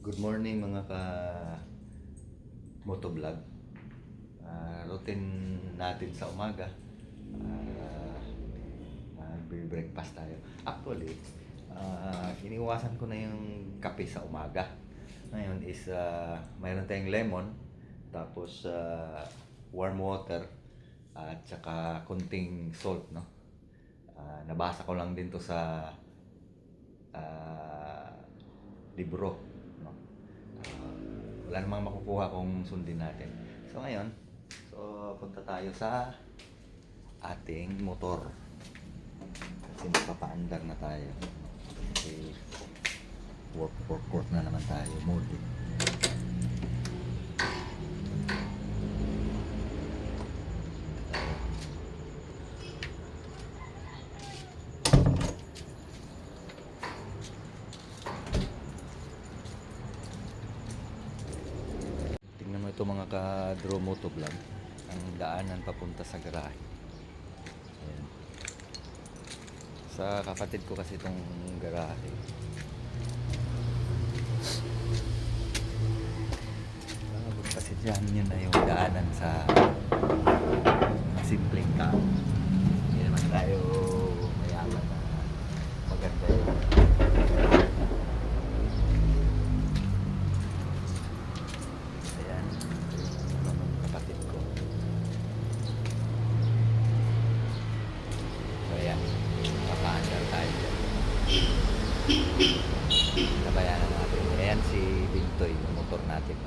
Good morning mga motovlog. Routine natin sa umaga. Breakfast tayo. Actually, iniwasan ko na yung kape sa umaga. Ngayon is mayroon tayong lemon, tapos warm water, at saka konting salt, no? Nabasa ko lang din to sa libro, no? Wala namang makukuha kung sundin natin. So ngayon, punta tayo sa ating motor. Kasi magpapaandar na tayo. Kasi work na naman tayo. Mode. Tingnan mo ito mga ka-draw motovlog. Ang daanan papunta sa garahe. Ayan. Sa kapatid ko kasi itong garahe. Kasi dyan yun na yung daanan sa simpleng tao. Hindi naman tayo mayaman na maganda yun. Ayan, yung kapatid ko. So ayan, papaandar tayo dyan. Nabayanan natin. Ayan si Bintoy, yung motor natin.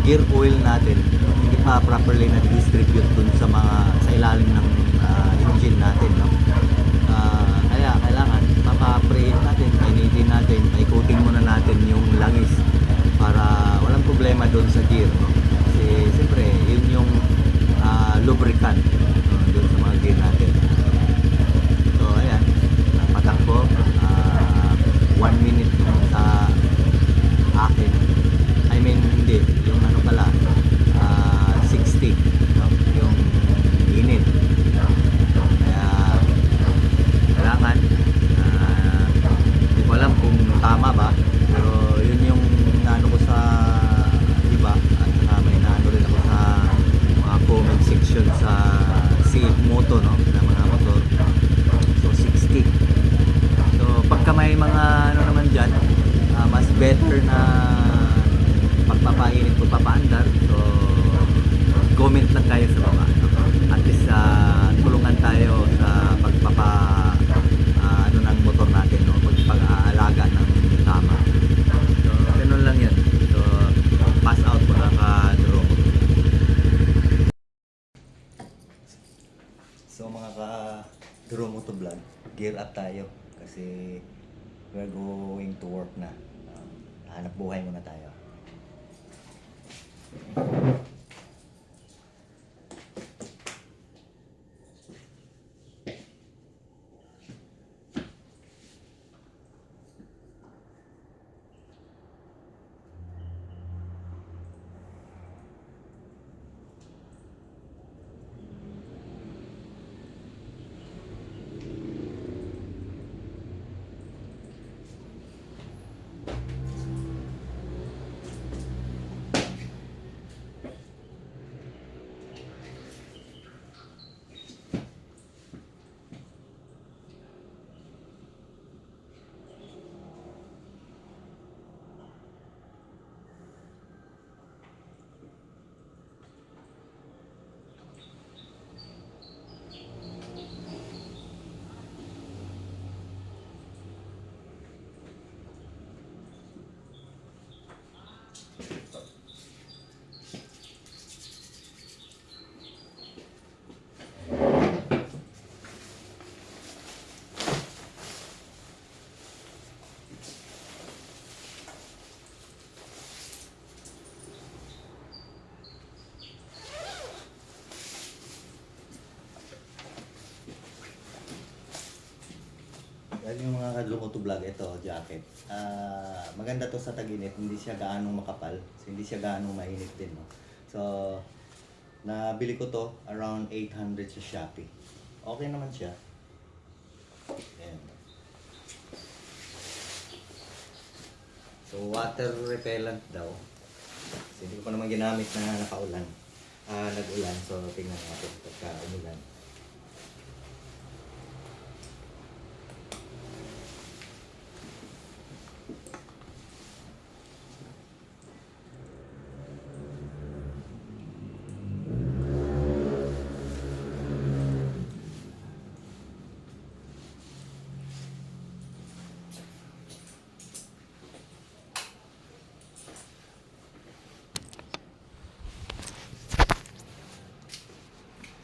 gear oil natin hindi pa properly na-distribute dun sa mga sa ilalim ng engine natin, no? Kaya kailangan mapa-preheat natin, painitin natin, paikutin muna natin yung langis para walang problema doon sa gear, no? Kasi siyempre yun yung lubricant, no, doon sa mga gear natin. So ayan, patakbo 1 minute yung sa akin, I mean hindi, yung ano pala 60, no? Yung init. Kaya kailangan hindi ko alam kung tama ba, pero yun yung naano ko sa iba, at saka may naano rin ako sa mga comment section sa CF Moto, no, na mga motor. So 60. So pagka may mga ano naman dyan, mas better na pagpapainit o papaandar, so comment lang kayo sa baba, no? At least tulungan tayo sa pagpapa ano ng motor natin, no? Pag-aalaga ng tama. So ganun lang yan. So pass out mga ka-draw. So mga ka-Draw Moto Vlog, gear up tayo kasi we're going to work na. Hanap buhay muna tayo. Yan yung mga ka-Draw Moto Vlog, ito, jacket. Maganda to sa tag-init, hindi siya gaano makapal, so hindi siya gaano mainit din, no? So, nabili ko to around 800 sa Shopee. Okay naman siya. Ayan. So, water repellent daw. So, hindi ko pa naman ginamit na nakaulan. Nag-ulan, so tingnan natin pagka umulan.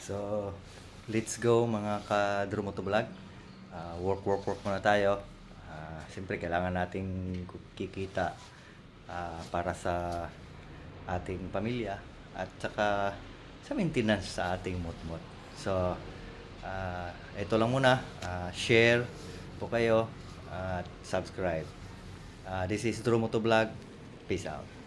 So, let's go mga ka-Draw Moto Vlog. Work muna tayo. Siyempre, kailangan nating kikita para sa ating pamilya at saka sa maintenance sa ating motmot. So, ito lang muna. Share po kayo at subscribe. This is Draw Moto Vlog. Peace out.